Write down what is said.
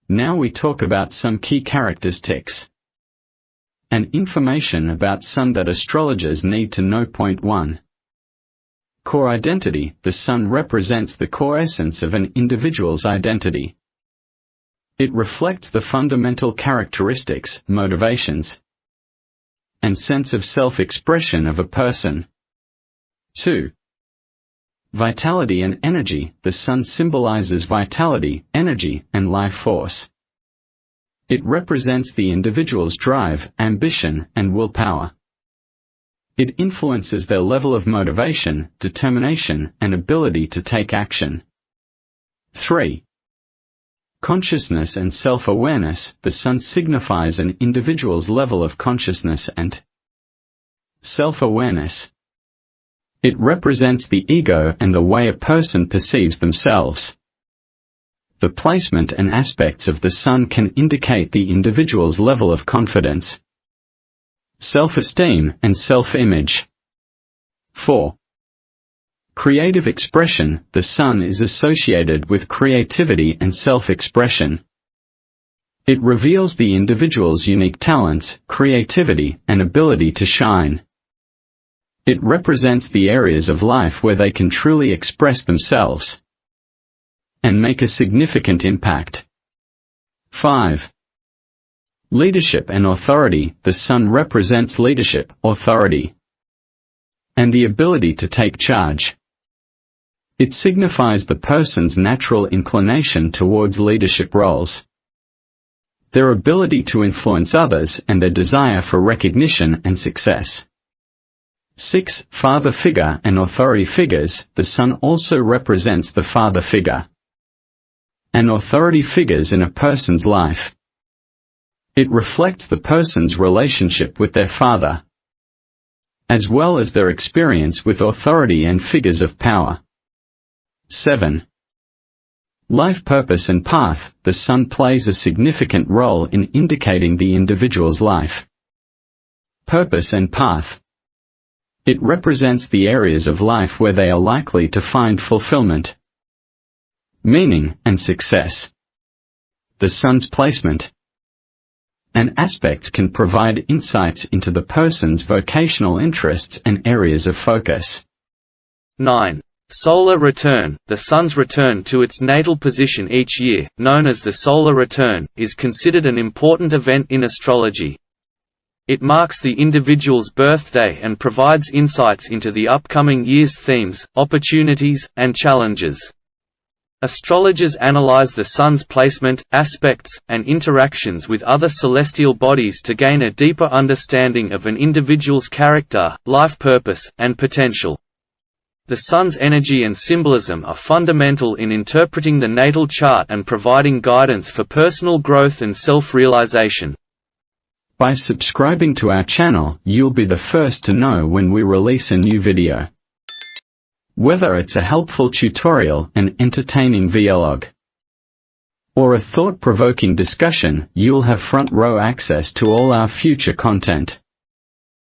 Now we talk about some key characteristics and information about Sun that astrologers need to know. Point 1. Core identity. The Sun represents the core essence of an individual's identity. It reflects the fundamental characteristics, motivations, and sense of self-expression of a person. 2. Vitality and energy. The Sun symbolizes vitality, energy, and life force. It represents the individual's drive, ambition, and willpower. It influences their level of motivation, determination, and ability to take action. 3. Consciousness and self-awareness. The Sun signifies an individual's level of consciousness and self-awareness. It represents the ego and the way a person perceives themselves. The placement and aspects of the Sun can indicate the individual's level of confidence, self-esteem, and self-image. 4. Creative expression. The Sun is associated with creativity and self-expression. It reveals the individual's unique talents, creativity, and ability to shine. It represents the areas of life where they can truly express themselves and make a significant impact. 5. Leadership and authority. The Sun represents leadership, authority, and the ability to take charge. It signifies the person's natural inclination towards leadership roles, their ability to influence others, and their desire for recognition and success. 6. Father figure and authority figures. The Sun also represents the father figure and authority figures in a person's life. It reflects the person's relationship with their father, as well as their experience with authority and figures of power. 7. Life purpose and path. The Sun plays a significant role in indicating the individual's life purpose and path. It represents the areas of life where they are likely to find fulfillment, meaning, and success. The Sun's placement and aspects can provide insights into the person's vocational interests and areas of focus. 9. Solar return. The Sun's return to its natal position each year, known as the solar return, is considered an important event in astrology. It marks the individual's birthday and provides insights into the upcoming year's themes, opportunities, and challenges. Astrologers analyze the Sun's placement, aspects, and interactions with other celestial bodies to gain a deeper understanding of an individual's character, life purpose, and potential. The Sun's energy and symbolism are fundamental in interpreting the natal chart and providing guidance for personal growth and self-realization. By subscribing to our channel, you'll be the first to know when we release a new video. Whether it's a helpful tutorial, an entertaining vlog, or a thought-provoking discussion, you'll have front-row access to all our future content.